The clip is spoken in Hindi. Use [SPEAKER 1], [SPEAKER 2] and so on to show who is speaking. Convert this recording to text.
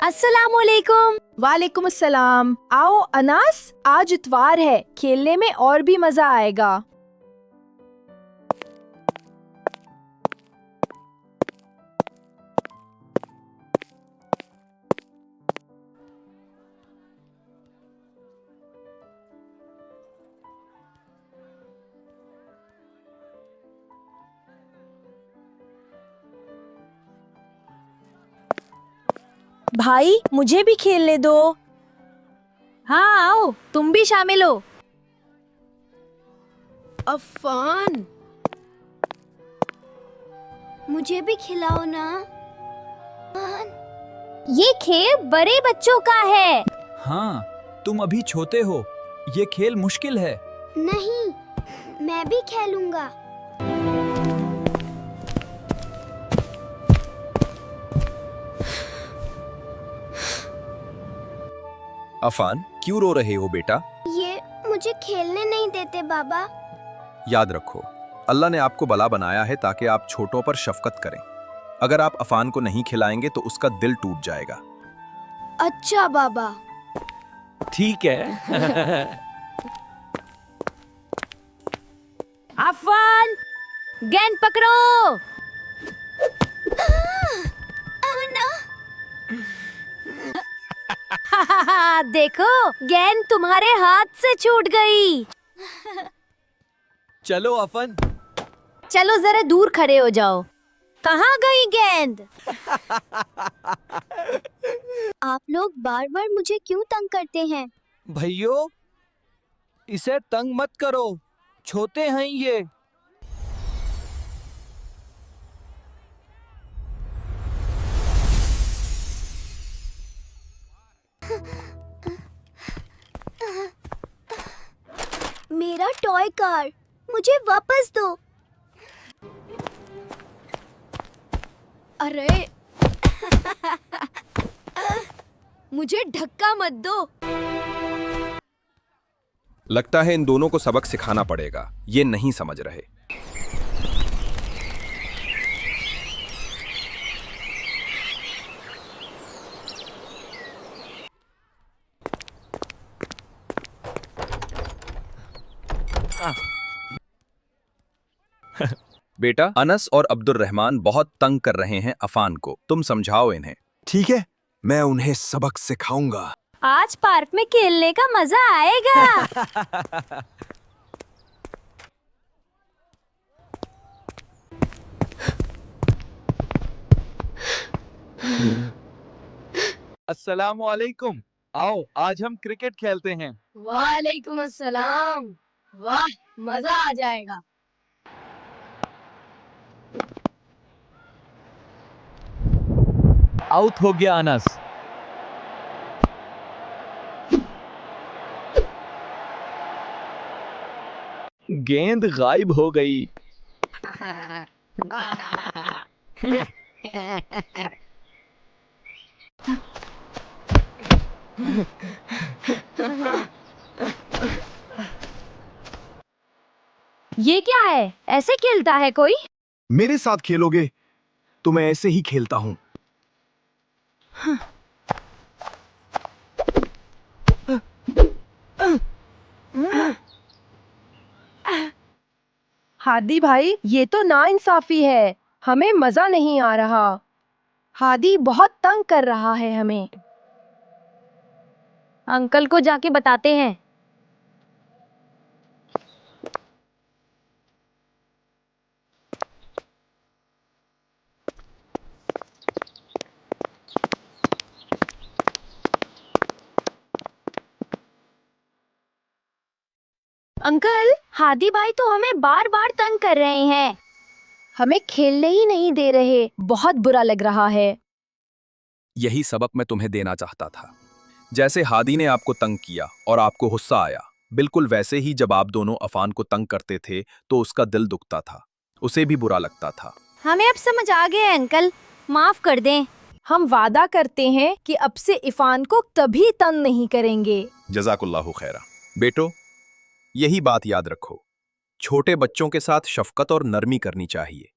[SPEAKER 1] अस्सलामुअलैकुम।
[SPEAKER 2] वालेकुम अस्सलाम। आओ अनास, आज इतवार है, खेलने में और भी मजा आएगा। भाई मुझे भी खेलने दो।
[SPEAKER 1] हाँ आओ, तुम भी शामिल हो।
[SPEAKER 3] अफान, मुझे भी खिलाओ ना।
[SPEAKER 1] ये खेल बड़े बच्चों का है।
[SPEAKER 4] हाँ, तुम अभी छोटे हो, ये खेल मुश्किल है।
[SPEAKER 3] नहीं, मैं भी खेलूंगा।
[SPEAKER 5] अफान, क्यों रो रहे हो बेटा?
[SPEAKER 3] ये मुझे खेलने नहीं देते बाबा।
[SPEAKER 5] याद रखो, अल्लाह ने आपको भला बनाया है ताकि आप छोटों पर शफकत करें। अगर आप अफान को नहीं खिलाएंगे तो उसका दिल टूट जाएगा।
[SPEAKER 3] अच्छा बाबा।
[SPEAKER 4] ठीक है।
[SPEAKER 1] अफवान, गेंद पकड़ो। देखो, गेंद तुम्हारे हाथ से छूट गई।
[SPEAKER 4] चलो अफन।
[SPEAKER 1] चलो जरा दूर खड़े हो जाओ। कहाँ गई गेंद?
[SPEAKER 3] आप लोग बार बार मुझे क्यों तंग करते हैं?
[SPEAKER 4] भैयो, इसे तंग मत करो, छोटे हैं ये।
[SPEAKER 3] मेरा टॉय कार मुझे वापस दो।
[SPEAKER 1] अरे मुझे धक्का मत दो।
[SPEAKER 5] लगता है इन दोनों को सबक सिखाना पड़ेगा, ये नहीं समझ रहे। बेटा, अनस और अब्दुल रहमान बहुत तंग कर रहे हैं अफान को, तुम समझाओ इन्हें।
[SPEAKER 6] ठीक है, मैं उन्हें सबक सिखाऊंगा।
[SPEAKER 1] आज पार्क में खेलने का मजा आएगा।
[SPEAKER 4] अस्सलामुअलैकुम। आओ, आज हम क्रिकेट खेलते हैं।
[SPEAKER 1] वालेकुम अस्सलाम। वाह, मजा आ जाएगा।
[SPEAKER 4] आउट हो गया अनस। गेंद गायब हो गई।
[SPEAKER 1] ये क्या है? ऐसे खेलता है कोई?
[SPEAKER 6] मेरे साथ खेलोगे तो मैं ऐसे ही खेलता हूँ।
[SPEAKER 2] हादी भाई, ये तो नाइंसाफी है, हमें मजा नहीं आ रहा। हादी बहुत तंग कर रहा है हमें।
[SPEAKER 1] अंकल को जाके बताते हैं। अंकल, हादी भाई तो हमें बार बार तंग कर रहे हैं।
[SPEAKER 2] हमें खेलने ही नहीं दे रहे, बहुत बुरा लग रहा है।
[SPEAKER 5] यही सबक मैं तुम्हें देना चाहता था। जैसे हादी ने आपको तंग किया और आपको गुस्सा आया, बिल्कुल वैसे ही जब आप दोनों अफान को तंग करते थे तो उसका दिल दुखता था, उसे भी बुरा लगता था।
[SPEAKER 1] हमें अब समझ आ गया है अंकल, माफ कर दें।
[SPEAKER 2] हम वादा करते हैं कि अब से इफान को कभी तंग नहीं करेंगे।
[SPEAKER 5] जज़ाकुल्लाहु खैरा। बेटो, यही बात याद रखो, छोटे बच्चों के साथ शफकत और नरमी करनी चाहिए।